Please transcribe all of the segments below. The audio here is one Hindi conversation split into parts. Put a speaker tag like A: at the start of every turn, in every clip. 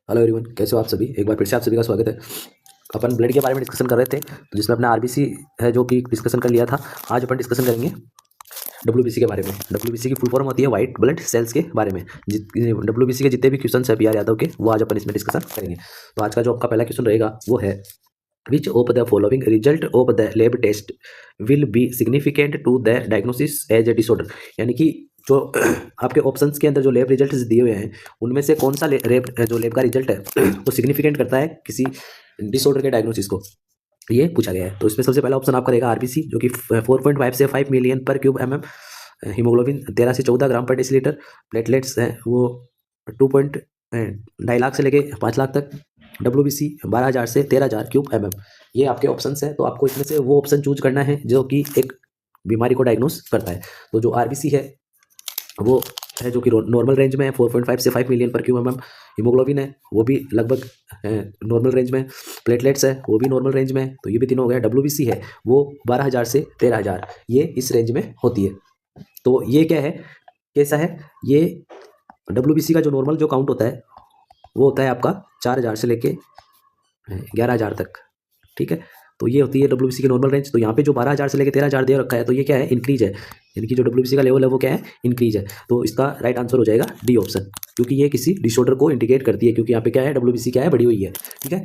A: हेलो एवरीवन, कैसे हो आप सभी। एक बार फिर से आप सभी का स्वागत है। अपन ब्लड के बारे में डिस्कशन कर रहे थे, तो जिसमें अपना आरबीसी है जो कि डिस्कशन कर लिया था। आज अपन डिस्कसन करेंगे डब्ल्यूबीसी के बारे में। डब्ल्यूबीसी की फुल फॉर्म होती है वाइट ब्लड सेल्स के बारे में। डब्ल्यूबीसी के जितने भी क्वेश्चन है पीआर यादव के, वो आज अपन इसमें डिस्कशन करेंगे। तो आज का जो आपका पहला क्वेश्चन रहेगा वो है, which of the following result of the lab test will be significant to the diagnosis as a disorder. यानी कि जो आपके ऑप्शंस के अंदर जो लैब रिजल्ट्स दिए हुए हैं, उनमें से कौन सा लैब का रिजल्ट है वो सिग्निफिकेंट करता है किसी डिसऑर्डर के डायग्नोसिस को, ये पूछा गया है। तो इसमें सबसे पहला ऑप्शन आपका रहेगा आरबीसी, जो कि 4.5 से 5 मिलियन पर क्यूब एमएम, हीमोग्लोबिन 13 से 14 ग्राम पर डेसीलीटर, प्लेटलेट्स हैं वो 2.2 लाख से लेके 5 लाख तक, डब्ल्यूबीसी 12,000 से 13,000 क्यूब एमएम। ये आपके ऑप्शंस हैं। तो आपको इसमें से वो ऑप्शन चूज करना है जो कि एक बीमारी को डायग्नोस करता है। तो जो आरबीसी है वो है जो कि नॉर्मल रेंज में है, 4.5 से 5 मिलियन पर क्यूब एमएम। हीमोग्लोबिन है वो भी लगभग नॉर्मल रेंज में। प्लेटलेट्स है वो भी नॉर्मल रेंज में है। तो ये भी तीनों हो गया। डब्ल्यूबीसी है वो 12,000 से 13,000, ये इस रेंज में होती है। तो ये क्या है, कैसा है ये डब्ल्यूबीसी का जो नॉर्मल जो काउंट होता है वो होता है आपका 4,000 से लेके 11,000 तक। ठीक है, तो ये होती है डब्ल्यूबीसी की नॉर्मल रेंज। तो यहाँ पे जो 12,000 से लेकर 13,000 दे रखा है, तो ये क्या है, इंक्रीज है। यानी कि जो डब्ल्यूबीसी का लेवल है वो क्या है, इंक्रीज है। तो इसका राइट आंसर हो जाएगा डी ऑप्शन, क्योंकि ये किसी डिसऑर्डर को इंडिकेट करती है, क्योंकि यहाँ पे क्या है, डब्ल्यूबीसी क्या है, बढ़ी हुई है। ठीक है,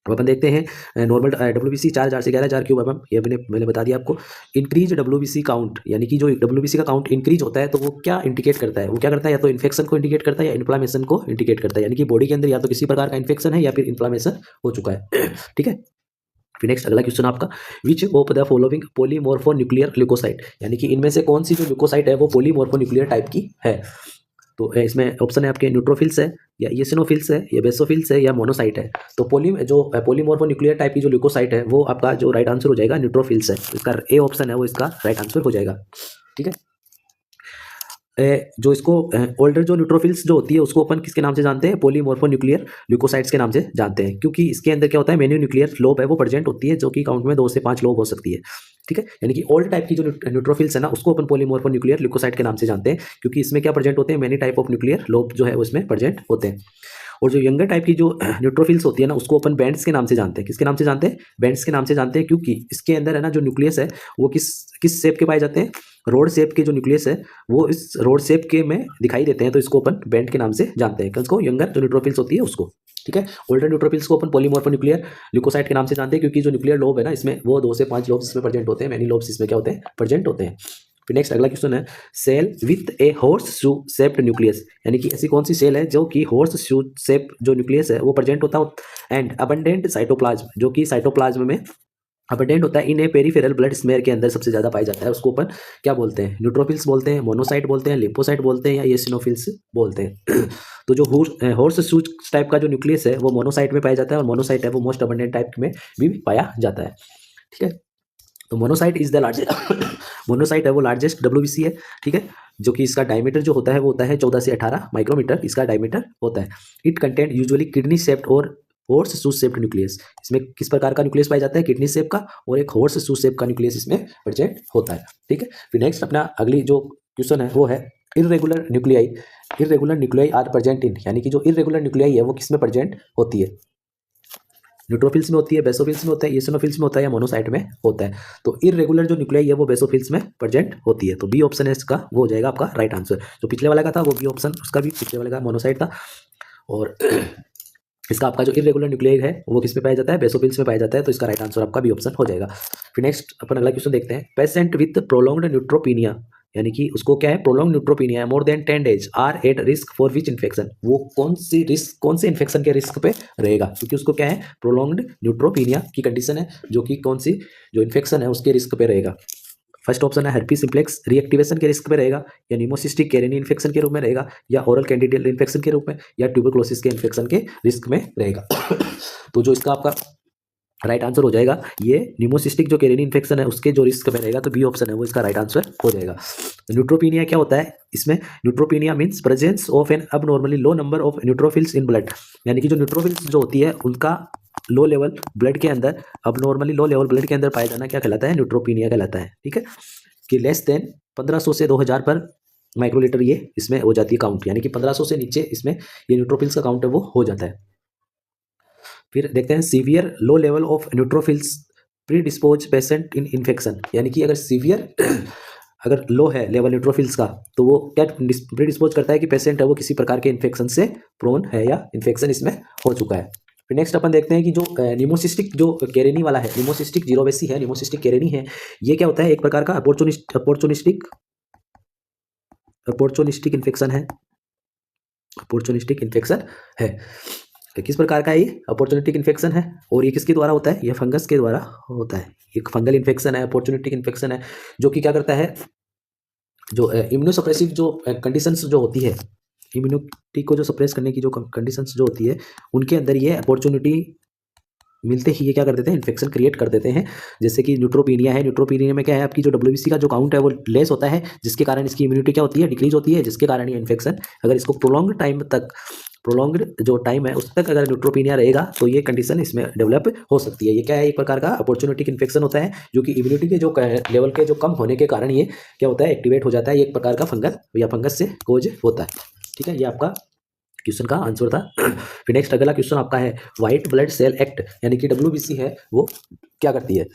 A: अब अपन देखते हैं नॉर्मल डब्ल्यूबीसी 4,000 से 11,000 क्यूब एमएम, ये मैंने बता दिया आपको। इंक्रीज डब्ल्यूबीसी काउंट, यानी कि जो डब्ल्यूबीसी का काउंट इंक्रीज होता है तो वो क्या इंडिकेट करता है, वो क्या करता है, या तो इन्फेक्शन को इंडिकेट करता है या इन्फ्लामेशन को इंडिकेट करता है। यानी कि बॉडी के अंदर या तो किसी प्रकार का इन्फेक्शन है या फिर इन्फ्लामेशन हो चुका है। ठीक है, फिर नेक्स्ट अगला क्वेश्चन आपका, which of the following polymorphonuclear leukocyte, यानी कि इनमें से कौन सी जो ल्यूकोसाइट है वो पॉलीमॉर्फोन्यूक्लियर टाइप की है। तो इसमें ऑप्शन है आपके न्यूट्रोफिल्स है, या ईसिनोफिल्स है, या बेसोफिल्स है, या मोनोसाइट है। तो पॉलीमॉर्फोन्यूक्लियर टाइप की जो ल्यूकोसाइट है वो आपका जो राइट आंसर हो जाएगा न्यूट्रोफिल्स है। इसका ए ऑप्शन है वो इसका राइट आंसर हो जाएगा। ठीक है, जो इसको ओल्डर जो न्यूट्रोफिल्स जो होती है उसको अपन किसके नाम से जानते हैं, पॉलीमॉर्फोन्यूक्लियर ल्यूकोसाइट्स के नाम से जानते हैं, क्योंकि इसके अंदर क्या होता है, मेन्यू न्यूक्लियर लोब है वो प्रेजेंट होती है, जो कि काउंट में 2 से 5 लोब हो सकती है। ठीक है, यानी कि ओल्ड टाइप की जो न्यूट्रोफिल्स है ना, उसको अपन पॉलीमॉर्फोन्यूक्लियर ल्यूकोसाइट के नाम से जानते हैं, क्योंकि इसमें क्या प्रेजेंट होते हैं, many type of nuclear lobe जो है उसमें प्रेजेंट होते हैं। और जो यंगर टाइप की जो न्यूट्रोफिल्स होती है ना, उसको अपन बैंड्स के नाम से जानते हैं। किसके नाम से जानते हैं, बैंड्स के नाम से जानते हैं, क्योंकि इसके अंदर है ना जो न्यूक्लियस है वो किस किस शेप के पाए जाते हैं, रोड शेप के जो न्यूक्लियस है वो इस रोड शेप के में दिखाई देते हैं। तो इसको अपन बैंड के नाम से जानते हैं, किसको, यंगर जो न्यूट्रोफिल्स होती है उसको। ठीक है, ओल्डर न्यूट्रोफिल्स को अपन पॉलीमॉर्फोन्यूक्लियर ल्यूकोसाइट के नाम से जानते हैं, क्योंकि जो न्यूक्लियर लोब है ना इसमें वो 2 से 5 लोब्स इसमें प्रेजेंट होते हैं, मैनी लोब्स इसमें क्या होते हैं, प्रेजेंट होते हैं। फिर नेक्स्ट अगला क्वेश्चन है, cell with a horse shoe shaped nucleus, यानी कि ऐसी कौन सी सेल है जो कि हॉर्स शू शेप जो न्यूक्लियस है वो प्रेजेंट होता है, एंड अबंडेंट साइटोप्लाज्म, जो कि साइटोप्लाज्म में अबंडेंट होता है, इन ए पेरिफेरल ब्लड स्मेयर के अंदर सबसे ज्यादा पाया जाता है। उसको अपन क्या बोलते हैं, न्यूट्रोफिल्स बोलते हैं, मोनोसाइट बोलते हैं, लिम्फोसाइट बोलते हैं, या एसिनोफिल्स बोलते हैं। तो जो हॉर्स शूज टाइप का जो न्यूक्लियस है वो मोनोसाइट में पाया जाता है, और मोनोसाइट है वो मोस्ट अबंडेंट टाइप में भी पाया जाता है। ठीक है, तो monocyte is the largest monocyte है वो लार्जेस्ट डब्ल्यूबीसी है। ठीक है, जो कि इसका डायमीटर जो होता है वो होता है 14 से 18 माइक्रोमीटर इसका डायमीटर होता है। It content usually kidney shaped और हॉर्स शू शेप्ड न्यूक्लियस। इसमें किस प्रकार का न्यूक्लियस पाया जाता है, किडनी शेप का, और एक हॉर्स शू शेप का न्यूक्लियस इसमें प्रेजेंट होता है। ठीक है, फिर नेक्स्ट अपना अगली जो क्वेश्चन है वो है, irregular nuclei. Irregular nuclei are present in, यानी कि जो इरेगुलर न्यूक्लियाई है वो किस में प्रेजेंट होती है, न्यूट्रोफिल्स में होती है, बेसोफिल्स में होता है, एसिनोफिल्स में होता है, या मोनोसाइट में होता है। तो इरेगुलर जो न्यूक्लियाई है वो बेसोफिल्स में प्रेजेंट होती है। तो बी ऑप्शन है इसका, वो हो जाएगा आपका राइट आंसर। जो पिछले वाला का था वो बी ऑप्शन, उसका भी पिछले वाले का मोनोसाइट था। और इसका आपका जो इरेगुलर न्यूक्लियाई है वो किस में पाया जाता है, बेसोफिल्स में पाया जाता है। तो इसका राइट आंसर आपका बी ऑप्शन हो जाएगा। फिर नेक्स्ट अपन अगला क्वेश्चन देखते हैं, पेशेंट विथ प्रोलॉन्ग्ड न्यूट्रोपीनिया, यानी कि उसको क्या है, प्रोलॉन्ग न्यूट्रोपीनिया है more than 10 days, are at risk for which infection, वो कौन से इन्फेक्शन के रिस्क पे रहेगा, क्योंकि उसको क्या है, प्रोलॉन्ग्ड न्यूट्रोपीनिया की कंडीशन है, जो कि कौन सी जो इन्फेक्शन है उसके रिस्क पे रहेगा। फर्स्ट ऑप्शन है herpes सिम्प्लेक्स रीएक्टिवेशन के रिस्क पे रहेगा, या निमोसिस्टिक कैरिनी इन्फेक्शन के रूप में रहेगा, या ओरल कैंडिडियल इन्फेक्शन के रूप में, या ट्यूबरक्लोसिस के इन्फेक्शन के रिस्क में रहेगा। तो जो इसका आपका राइट आंसर हो जाएगा ये निमोसिस्टिक जो कैरिनी इन्फेक्शन है उसके जो रिस्क में रहेगा, तो बी ऑप्शन है वो इसका राइट आंसर हो जाएगा। न्यूट्रोपीनिया क्या होता है, इसमें neutropenia means presence of an abnormally low number of neutrophils in blood, यानी कि जो न्यूट्रोफिल्स जो होती है उनका लो लेवल ब्लड के अंदर, अबनॉर्मली लो लेवल ब्लड के अंदर पाया जाना क्या कहलाता है, न्यूट्रोपीनिया कहलाता है। ठीक है, कि लेस देन 1500 से 2000 पर माइक्रोलीटर ये इसमें हो जाती है काउंट, यानी कि 1500 से नीचे इसमें ये न्यूट्रोफिल्स का काउंट है वो हो जाता है। फिर देखते हैं severe low level of neutrophils pre dispose patient in infection, यानी कि अगर सीवियर अगर लो है लेवल न्यूट्रोफिल्स का तो वो क्या प्री डिस्पोज करता है कि पेशेंट है वो किसी प्रकार के इन्फेक्शन से प्रोन है या इन्फेक्शन इसमें हो चुका है। फिर नेक्स्ट अपन देखते हैं कि जो निमोसिस्टिक जो केरेनी वाला है, निमोसिस्टिक जीरोवेसी है, निमोसिस्टिक केरेनी है, ये क्या होता है, एक प्रकार का अपॉर्चुनिस्टिक इन्फेक्शन है। अपॉर्चुनिस्टिक इन्फेक्शन है, तो किस प्रकार का ये अपॉर्चुनिस्टिक इन्फेक्शन है और ये किसके द्वारा होता है, ये फंगस के द्वारा होता है। एक फंगल इन्फेक्शन है, अपॉर्चुनिस्टिक इन्फेक्शन है, जो कि क्या करता है, जो इम्यूनोसप्रेसिव जो कंडीशंस जो होती है, इम्यूनिटी को जो सप्रेस करने की जो कंडीशंस जो होती है उनके अंदर ये अपॉर्चुनिटी मिलते ही ये क्या कर देते हैं, इन्फेक्शन क्रिएट कर देते हैं। जैसे कि न्यूट्रोपीनिया है, न्यूट्रोपीनिया में क्या है, आपकी जो डब्ल्यूबीसी का जो काउंट है वो लेस होता है, जिसके कारण इसकी इम्यूनिटी क्या होती है, डिक्रीज होती है, जिसके कारण ये इन्फेक्शन अगर इसको प्रोलॉन्ग्ड जो टाइम है उस तक अगर न्यूट्रोपीनिया रहेगा तो ये कंडीशन इसमें डेवलप हो सकती है। ये क्या है, एक प्रकार का अपॉर्चुनिटिक इन्फेक्शन होता है, जो कि इम्यूनिटी के जो लेवल के जो कम होने के कारण ये क्या होता है, एक्टिवेट हो जाता है। ये एक प्रकार का फंगल या फंगस से कोज होता है। ठीक है, ये आपका क्वेश्चन का आंसर था। फिर नेक्स्ट अगला क्वेश्चन आपका है व्हाइट ब्लड सेल एक्ट, यानी कि डब्ल्यूबीसी है वो क्या करती है,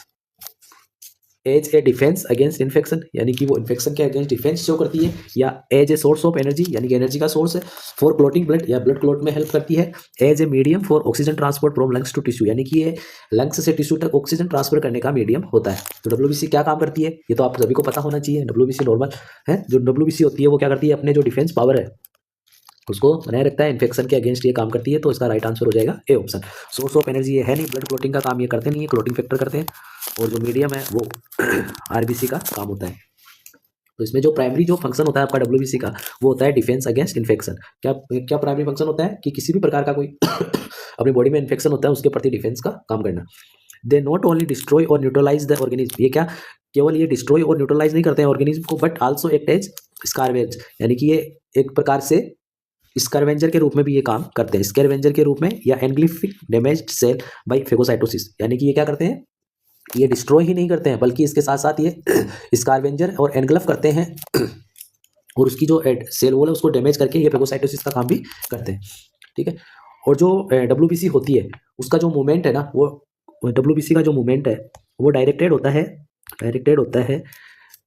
A: as a defense against infection, यानी कि वो इन्फेक्शन के अगेंस्ट डिफेंस शो करती है, या as a source of energy, यानी कि एनर्जी का सोर्स है, फॉर क्लोटिंग ब्लड या ब्लड क्लोट में हेल्प करती है, as a medium for oxygen transport from lungs to tissue, यानी कि ये लंग्स से टिश्यू तक ऑक्सीजन ट्रांसफर करने का मीडियम होता है। तो डब्ल्यूबीसी क्या काम करती है, ये तो आप सभी को पता होना चाहिए। डब्ल्यूबीसी नॉर्मल है, जो डब्ल्यूबीसी होती है वो क्या करती है, अपने जो डिफेंस पावर है उसको बनाए रखता है, इन्फेक्शन के अगेंस्ट ये काम करती है। तो इसका राइट आंसर हो जाएगा A option. Source of energy ये है नहीं, ब्लड क्लोटिंग का काम ये करते नहीं है, क्लोटिंग फैक्टर करते हैं, और जो मीडियम है वो आरबीसी का काम होता है। तो इसमें जो प्राइमरी जो फंक्शन होता है आपका डब्ल्यूबीसी का वो होता है डिफेंस अगेंस्ट इन्फेक्शन। क्या क्या प्राइमरी फंक्शन होता है कि किसी भी प्रकार का कोई अपनी बॉडी में इन्फेक्शन होता है उसके प्रति डिफेंस का काम करना। दे नॉट ओनली डिस्ट्रॉय और न्यूट्रलाइज द ऑर्गेनिज्म, ये क्या केवल ये डिस्ट्रॉय और न्यूट्रलाइज नहीं करते हैं ऑर्गेनिज्म को, बट आल्सो एक्ट एज स्कारवेज, यानी कि ये एक प्रकार से स्कैवेंजर के रूप में भी ये काम करते हैं, स्कैवेंजर के रूप में, या एंग्लिफिक डैमेज्ड सेल बाय फेगोसाइटोसिस, यानी कि ये क्या करते हैं, ये डिस्ट्रॉय ही नहीं करते हैं बल्कि इसके साथ साथ ये स्कैवेंजर और एनगल्फ करते हैं और उसकी जो सेल वॉल है उसको डैमेज करके ये फेगोसाइटोसिस का काम भी करते हैं। ठीक है, और जो डब्ल्यूबीसी होती है उसका जो मूवमेंट है ना, वो डब्ल्यूबीसी का जो मूवमेंट है वो डायरेक्टेड होता है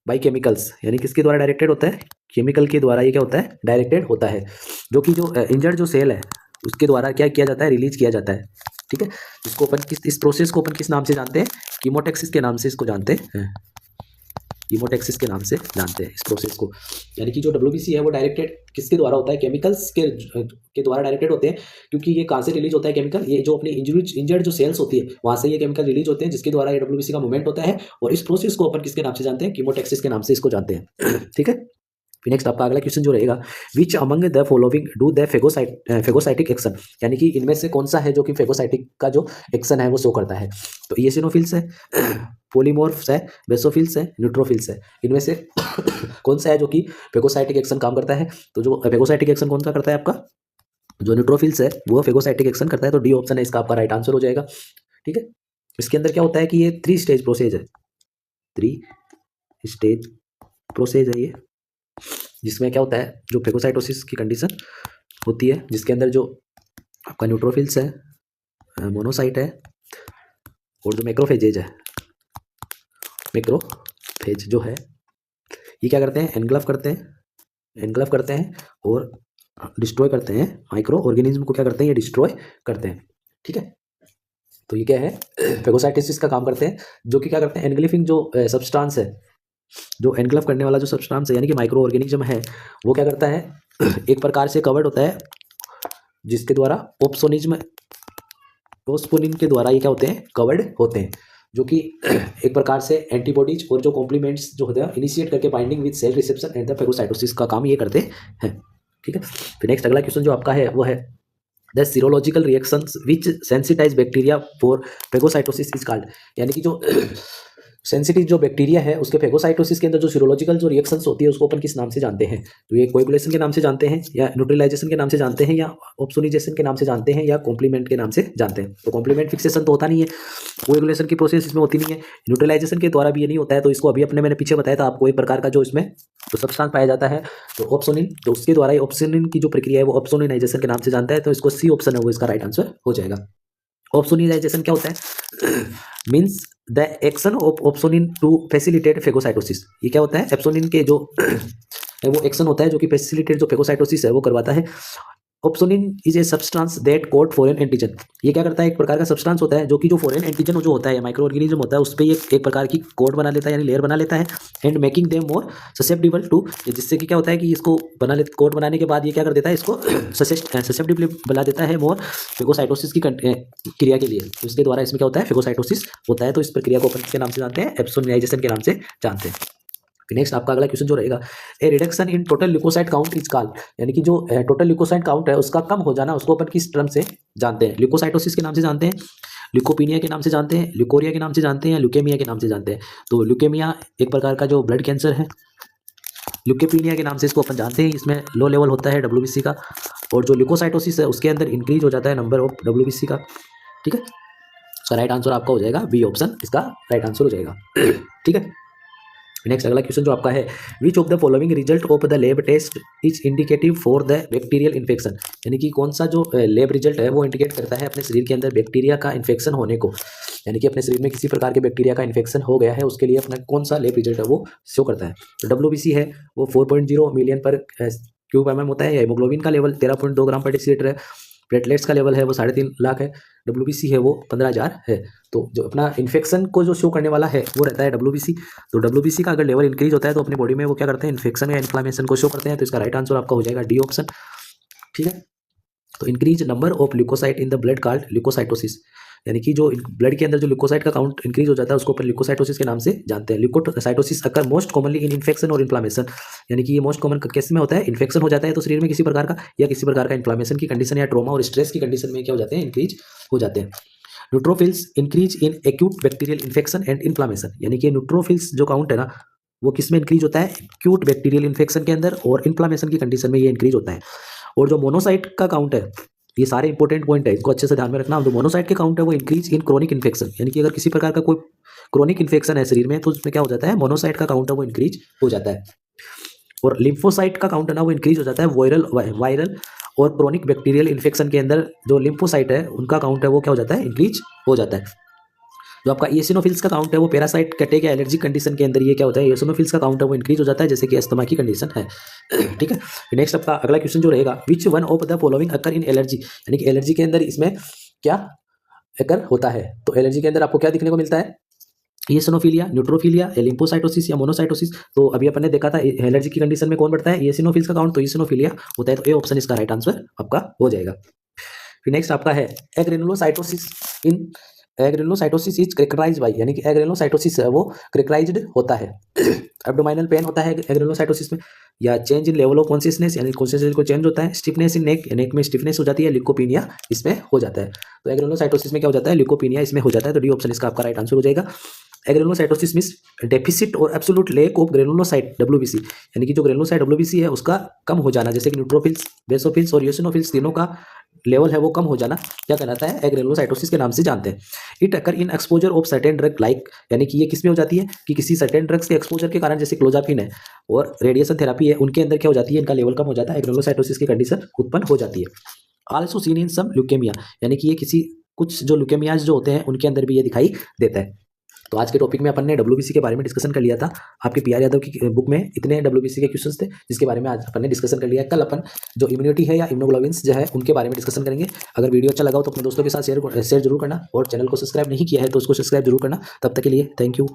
A: बाई केमिकल्स, यानी किसके द्वारा डायरेक्टेड होता है, केमिकल के द्वारा ये क्या होता है, डायरेक्टेड होता है, जो कि जो इंजर्ड जो सेल है उसके द्वारा क्या किया जाता है, रिलीज किया जाता है। ठीक है, इसको अपन इस प्रोसेस को अपन किस नाम से जानते हैं, कीमोटेक्सिस के नाम से इसको जानते हैं, कीमोटेक्सिस के नाम से जानते हैं इस प्रोसेस को। यानी कि जो डब्ल्यूबीसी है वो डायरेक्टेड किसके द्वारा होता है, केमिकल्स के द्वारा डायरेक्टेड होते हैं, क्योंकि ये कहाँ से रिलीज होता है केमिकल, ये जो अपनी इंजर्ड जो सेल्स होती है वहाँ से ये केमिकल रिलीज होते हैं, जिसके द्वारा ये डब्ल्यूबीसी का मूवमेंट होता है, और इस प्रोसेस को अपन किसके नाम से जानते हैं, कीमोटेक्सिस के नाम से इसको जानते हैं। ठीक है, फिर नेक्स्ट आपका अगला क्वेश्चन जो रहेगा, which among the following do the phagocytic action, यानी कि इनमें से कौन सा है जो कि फेगोसाइटिक का जो एक्शन है वो शो करता है। तो एसिनोफिल्स है, पोलीमॉर्फ्स है, बेसोफिल्स है, न्यूट्रोफिल्स है, इनमें से कौन सा है जो कि फेगोसाइटिक एक्शन काम करता है। तो जो फेगोसाइटिक एक्शन कौन सा करता है आपका, जो न्यूट्रोफिल्स है वो फेगोसाइटिक एक्शन करता है, तो डी ऑप्शन है इसका आपका राइट आंसर हो जाएगा। ठीक है, इसके अंदर क्या होता है कि ये 3 स्टेज प्रोसेस है, 3 स्टेज प्रोसेस है ये, जिसमें क्या होता है, जो फेगोसाइटोसिस की कंडीशन होती है जिसके अंदर जो आपका न्यूट्रोफिल्स है, मोनोसाइट है, और जो मैक्रोफेजेज है, मैक्रोफेज जो है ये क्या करते हैं, एनगल्फ करते हैं और डिस्ट्रॉय करते हैं, माइक्रो ऑर्गेनिज्म को क्या करते हैं, ये डिस्ट्रॉय करते हैं। ठीक है, तो ये क्या है, फेगोसाइटोसिस का काम करते हैं, जो कि क्या करते हैं, एनगल्फिंग जो सब्सटेंस है, जो एनगल्फ करने वाला जो सब्सटेंस है यानी कि माइक्रो ऑर्गेनिज्म है, वो क्या करता है, एक प्रकार से कवर्ड होता है, जिसके द्वारा ओस्पोनिन के द्वारा ये क्या होते हैं, कवर्ड होते हैं, जो कि एक प्रकार से एंटीबॉडीज और जो कॉम्प्लीमेंट्स जो होते हैं इनिशिएट करके binding with cell reception and the phagocytosis का काम ये करते हैं। ठीक है, फिर नेक्स्ट अगला क्वेश्चन जो आपका है वो है the serological reactions which sensitize bacteria for phagocytosis is called, यानी कि जो सेंसिटिव जो बैक्टीरिया है उसके फेगोसाइटोसिस के अंदर जो सीरोलॉजिकल जो रिएक्शंस होती है उसको अपन किस नाम से जानते हैं? तो ये कोएगुलेशन के नाम से जानते हैं, या न्यूट्रलाइजेशन के नाम से जानते हैं, या ऑप्सोनाइजेशन के नाम से जानते हैं, या कॉम्प्लीमेंट के नाम से जानते हैं। तो कॉम्प्लीमेंट फिक्सेशन तो होता नहीं है, कोएगुलेशन की प्रोसेस इसमें होती नहीं है, न्यूट्रलाइजेशन के द्वारा भी ये नहीं होता है। तो इसको अभी मैंने पीछे बताया था आपको, एक प्रकार का जो इसमें तो सब्सटेंस पाया जाता है तो ऑप्सोनिन, तो उसके द्वारा ऑप्सोनिन की जो प्रक्रिया है वो ऑप्सोनाइजेशन के नाम से जानता है। तो इसको सी ऑप्शन है वो इसका राइट आंसर हो जाएगा। ऑप्सोनाइजेशन क्या होता है? Means the action of opsonin to facilitate phagocytosis. ये क्या होता है? एप्सोनिन के जो वो एक्शन होता है जो कि फैसिलिटेट जो फेगोसाइटोसिस है वो करवाता है। Opsonin is a substance that code foreign antigen. ये क्या करता है? एक प्रकार का सब्सटेंस होता है जो कि जो फॉरेन एंटीजन जो होता है माइक्रो ऑर्गेनिज्म होता है उस पर एक प्रकार की कोड बना लेता है, यानी लेयर बना लेता है, and making them more susceptible to, जिससे कि क्या होता है कि इसको बना ले कोड बनाने के बाद ये क्या कर देता है, इसको ससेप्टिबल बना देता है मोर फेगोसाइटोसिस की क्रिया के लिए। तो इसके द्वारा इसमें क्या होता है? फेगोसाइटोसिस होता है। तो इस प्रक्रिया को अपन किसके नाम से जानते हैं? एप्सोनाइजेशन के नाम से जानते हैं। नेक्स्ट आपका अगला क्वेश्चन जो रहेगा, a reduction in total leukocyte count is called, यानी कि जो टोटल ल्यूकोसाइट काउंट है उसका कम हो जाना उसको अपन किस टर्म से जानते हैं? ल्यूकोसाइटोसिस के नाम से जानते हैं, ल्यूकोपीनिया के नाम से जानते हैं, ल्यूकोरिया के नाम से जानते हैं, या ल्यूकेमिया के नाम से जानते हैं? तो ल्यूकेमिया एक प्रकार का जो ब्लड कैंसर है, ल्यूकेपीनिया के नाम से इसको अपन जानते हैं। इसमें लो लेवल होता है WBC का, और जो ल्यूकोसाइटोसिस है उसके अंदर इंक्रीज हो जाता है नंबर ऑफ WBC का। ठीक है, इसका राइट आंसर आपका हो जाएगा बी ऑप्शन, इसका राइट आंसर हो जाएगा। ठीक है, नेक्स्ट अगला क्वेश्चन जो आपका है, which of the following result of the lab test is indicative for the bacterial infection, यानी कि कौन सा जो लैब रिजल्ट है वो इंडिकेट करता है अपने शरीर के अंदर बैक्टीरिया का इन्फेक्शन होने को, यानी कि अपने शरीर में किसी प्रकार के बैक्टीरिया का इन्फेक्शन हो गया है उसके लिए अपना कौन सा लैब रिजल्ट है वो शो करता है। तो WBC है वो 4.0 मिलियन पर क्यूब mm होता है, हेमोग्लोबिन का लेवल 13.2 ग्राम पर डेसीलीटर है, प्लेटलेट्स का लेवल है वो 3.5 लाख है, WBC है वो 15,000 है। तो जो अपना इन्फेक्शन को जो शो करने वाला है वो रहता है WBC। तो WBC का अगर लेवल इंक्रीज होता है तो अपनी बॉडी में वो क्या करते हैं? इन्फेक्शन या इन्फ्लामेशन को शो करते हैं। तो इसका राइट आंसर आपका हो जाएगा डी ऑप्शन। ठीक है, तो increase number of leukocyte in the blood called leukocytosis, यानी कि जो ब्लड के अंदर जो ल्यूकोसाइट का काउंट इंक्रीज हो जाता है उसको अपन ल्यूकोसाइटोसिस के नाम से जानते हैं। Leukocytosis occur most commonly in infection और इन्फ्लामेशन, यानी कि ये मोस्ट कॉमन केस में होता है, इन्फेक्शन हो जाता है तो शरीर में किसी प्रकार का, या किसी प्रकार का इन्फ्लामेशन की कंडीशन या ट्रॉमा और स्ट्रेस की कंडीशन में क्या हो जाते हैं? इंक्रीज हो जाते हैं। Neutrophils increase in acute bacterial infection and inflammation, यानी कि न्यूट्रोफिल्स जो काउंट है ना वो किस में इंक्रीज होता है? एक्यूट बैक्टीरियल इन्फेक्शन के अंदर और इन्फ्लामेशन की कंडीशन में ये इंक्रीज होता है। और जो मोनोसाइट का काउंट है, ये सारे इंपॉर्टेंट पॉइंट है, इसको अच्छे से ध्यान में रखना। जो मोनोसाइट के काउंट है वो इंक्रीज इन क्रोनिक इन्फेक्शन, यानी कि अगर किसी प्रकार का कोई क्रोनिक इन्फेक्शन है शरीर में तो उसमें क्या हो जाता है? मोनोसाइट का काउंट है वो इंक्रीज हो जाता है। और लिम्फोसाइट का काउंट है ना वो इंक्रीज हो जाता है वायरल और क्रोनिक बैक्टीरियल इन्फेक्शन के अंदर जो लिम्फोसाइट है उनका काउंट है वो क्या हो जाता है? इंक्रीज हो जाता है। जो आपका एसिनोफिल्स का काउंट है वो पैरासाइट अटैक या एलर्जी कंडीशन के अंदर ये क्या होता है? एसिनोफिल्स का काउंट है वो इंक्रीज हो जाता है, जैसे कि अस्थमा की कंडीशन है। ठीक है, नेक्स्ट आपका अगला क्वेश्चन जो रहेगा, which one of the following occur in allergy, यानी कि एलर्जी के अंदर इसमें क्या अकर होता है? तो एलर्जी के अंदर आपको क्या दिखने को मिलता है? एसिनोफिलिया, न्यूट्रोफिलिया, लिम्फोसाइटोसिस या मोनोसाइटोसिस। तो अभी अपन ने देखा था एलर्जी की कंडीशन में कौन बढ़ता है? एसिनोफिल्स का काउंट, तो एसिनोफिलिया होता है। तो ए ऑप्शन इसका राइट आंसर आपका हो जाएगा। फिर नेक्स्ट आपका है एग्रेनुलोसाइटोसिस इन एग्रेनुलोसाइटोसिस इज कैरेक्टराइज्ड बाय, यानी कि एग्रेनुलोसाइटोसिस है वो कैरेक्टराइज्ड होता है एब्डोमिनल पेन होता है एग्रेनुलोसाइटोसिस में, या change in level of consciousness, यानी कॉन्शियसनेस को चेंज होता है, स्टिफनेस इन नेक में स्टिफनेस हो जाती है, ल्यूकोपीनिया इसमें हो जाता है। तो एग्रेनुलोसाइटोसिस में क्या हो जाता है? ल्यूकोपीनिया इसमें हो जाता है। तो डी ऑप्शन इसका आपका राइट आंसर हो जाएगा। एग्रेनुलोसाइटोसिस मींस डेफिसिट और absolute lack of granulocyte WBC, यानी कि जो ग्रेनुलोसाइट WBC है उसका कम हो जाना, जैसे कि न्यूट्रोफिल्स, बेसोफिल्स और यूसिनोफिल्स तीनों का लेवल है वो कम हो जाना, क्या कहलाता है? एग्रेनुलोसाइटोसिस के नाम से जानते हैं। It occur in exposure of certain drug like, यानी कि ये किस में हो जाती है? कि किसी सर्टेन ड्रग्स के एक्सपोजर के कारण, जैसे क्लोजापिन है और रेडिएशन थेरापी है, उनके अंदर क्या हो जाती है? इनका लेवल कम हो जाता है, एग्रेनुलोसाइटोसिस की कंडीशन उत्पन्न हो जाती है। Also seen in some leukemia, यानी कि ये किसी कुछ जो ल्यूकेमियाज जो होते हैं उनके अंदर भी ये दिखाई देता है। तो आज के टॉपिक में अपन ने WBC के बारे में डिस्कशन कर लिया था। आपके PR यादव की बुक में इतने WBC के क्वेश्चंस थे जिसके बारे में आज अपन ने डिस्कशन कर लिया है। कल अपन जो इम्यूनिटी है या इम्यूनोग्लोबिन्स जो है उनके बारे में डिस्कशन करेंगे। अगर वीडियो अच्छा लगा हो तो अपने दोस्तों के साथ शेयर जरूर करना, और चैनल को सब्सक्राइब नहीं किया है तो उसको सब्सक्राइब जरूर करना। तब तक के लिए थैंक यू।